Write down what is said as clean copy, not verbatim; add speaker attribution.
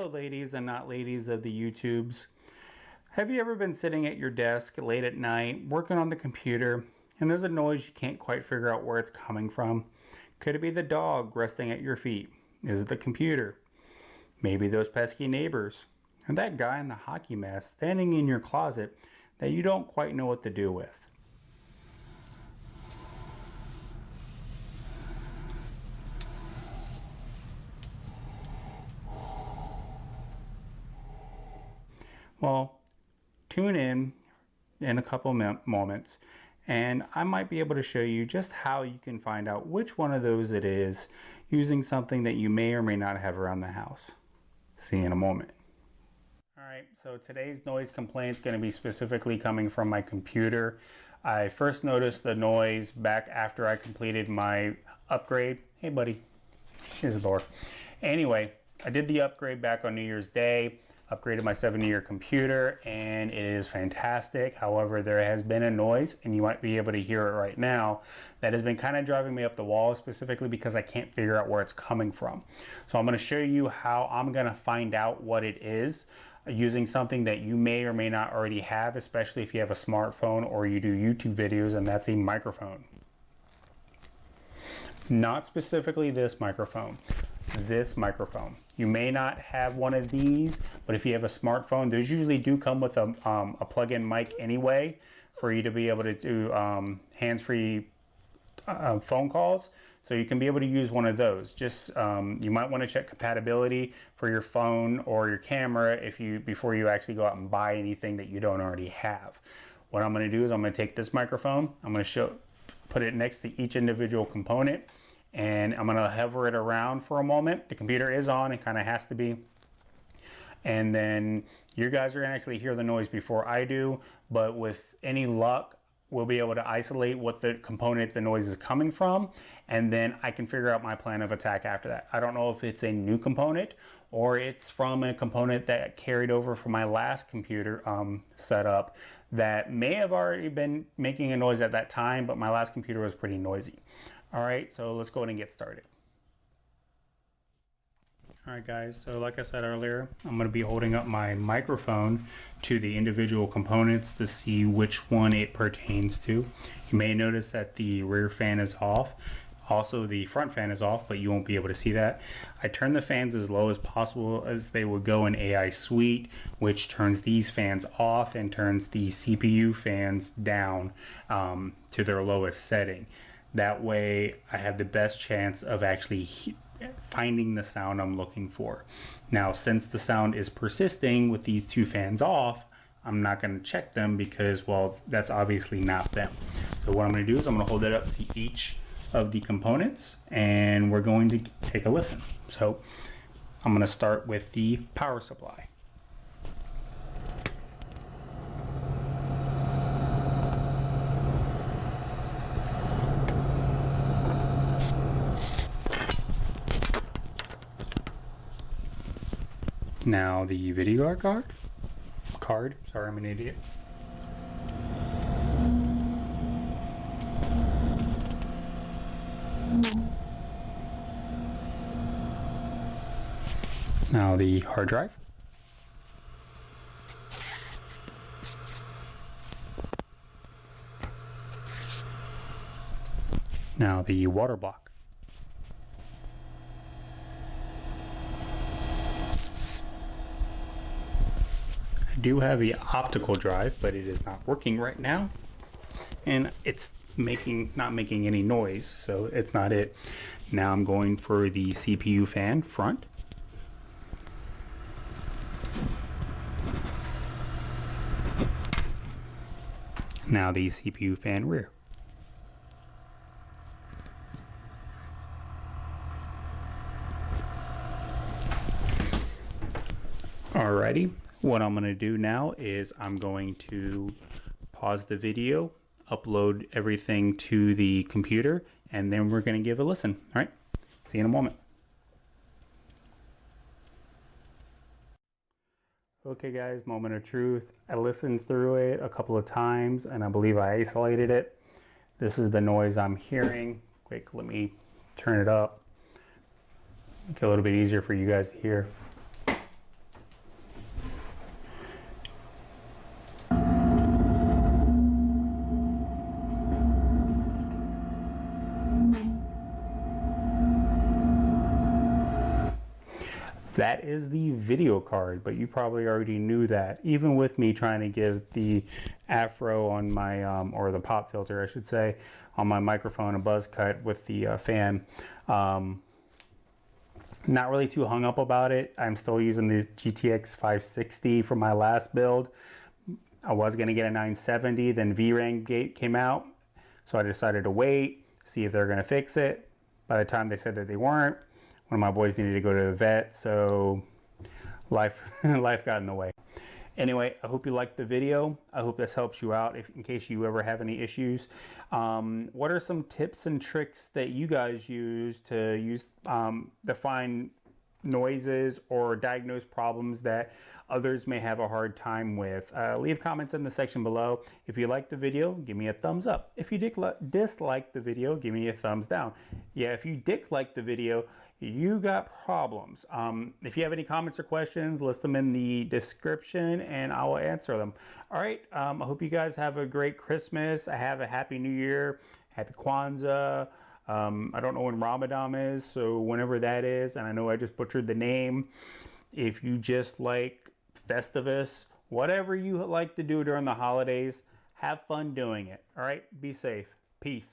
Speaker 1: Hello ladies and not ladies of the YouTubes. Have you ever been sitting at your desk late at night working on the computer and there's a noise you can't quite figure out where it's coming from? Could it be the dog resting at your feet? Is it the computer? Maybe those pesky neighbors? And that guy in the hockey mask standing in your closet that you don't quite know what to do with? Well, tune in a couple moments and I might be able to show you just how you can find out which one of those it is using something that you may or may not have around the house. See you in a moment. Alright, so today's noise complaint is going to be specifically coming from my computer. I first noticed the noise back after I completed my upgrade. Hey buddy, here's the door. Anyway, I did the upgrade back on New Year's Day. Upgraded my 7-year computer and it is fantastic. However, there has been a noise, and you might be able to hear it right now, that has been kind of driving me up the wall, specifically because I can't figure out where it's coming from. So I'm going to show you how I'm going to find out what it is using something that you may or may not already have, especially if you have a smartphone or you do YouTube videos, and that's a microphone. Not specifically this microphone. This microphone. You may not have one of these, but if you have a smartphone, those usually do come with a plug-in mic anyway for you to be able to do hands-free phone calls. So you can be able to use one of those. Just you might want to check compatibility for your phone or your camera before you actually go out and buy anything that you don't already have. What I'm going to do is I'm going to take this microphone, I'm going to put it next to each individual component, and I'm going to hover it around for a moment. The computer is on, it kind of has to be. And then you guys are going to actually hear the noise before I do, but with any luck, we'll be able to isolate what the component the noise is coming from, and then I can figure out my plan of attack after that. I don't know if it's a new component or it's from a component that carried over from my last computer setup that may have already been making a noise at that time, but my last computer was pretty noisy. All right, so let's go ahead and get started. All right guys, so like I said earlier, I'm going to be holding up my microphone to the individual components to see which one it pertains to. You may notice that the rear fan is off. Also the front fan is off, but you won't be able to see that. I turn the fans as low as possible as they would go in AI Suite, which turns these fans off and turns the CPU fans down to their lowest setting. That way I have the best chance of actually finding the sound I'm looking for. Now, since the sound is persisting with these two fans off, I'm not going to check them because, well, that's obviously not them. So what I'm going to do is I'm going to hold it up to each of the components and we're going to take a listen. So I'm going to start with the power supply. Now the video card, sorry, I'm an idiot. Now the hard drive. Now the water block. I do have the optical drive, but it is not working right now, and it's not making any noise, so it's not it. Now I'm going for the CPU fan front. Now the CPU fan rear. Alrighty. What I'm going to do now is I'm going to pause the video, upload everything to the computer, and then we're going to give a listen. All right, see you in a moment. Okay guys, moment of truth. I listened through it a couple of times and I believe I isolated it. This is the noise I'm hearing. Quick, let me turn it up. Make it a little bit easier for you guys to hear. that is the video card, but you probably already knew that, even with me trying to give the afro on my, or the pop filter, I should say, on my microphone a buzz cut with the fan. Not really too hung up about it. I'm still using the GTX 560 for my last build. I was going to get a 970, then VRAM gate came out, so I decided to wait, see if they're going to fix it. By the time they said that they weren't, one of my boys needed to go to the vet, so life got in the way. Anyway, I hope you liked the video. I hope this helps you out in case you ever have any issues. What are some tips and tricks that you guys use to find noises or diagnose problems that others may have a hard time with? Leave comments in the section below. If you liked the video, give me a thumbs up. If you dislike the video, give me a thumbs down. Yeah, if you dislike the video, you got problems. If you have any comments or questions, list them in the description and I will answer them. All right, I hope you guys have a great Christmas. I have a happy New Year, happy Kwanzaa. I don't know when Ramadan is, so whenever that is, and I know I just butchered the name. If you just like Festivus, whatever you like to do during the holidays, have fun doing it. All right, be safe. Peace.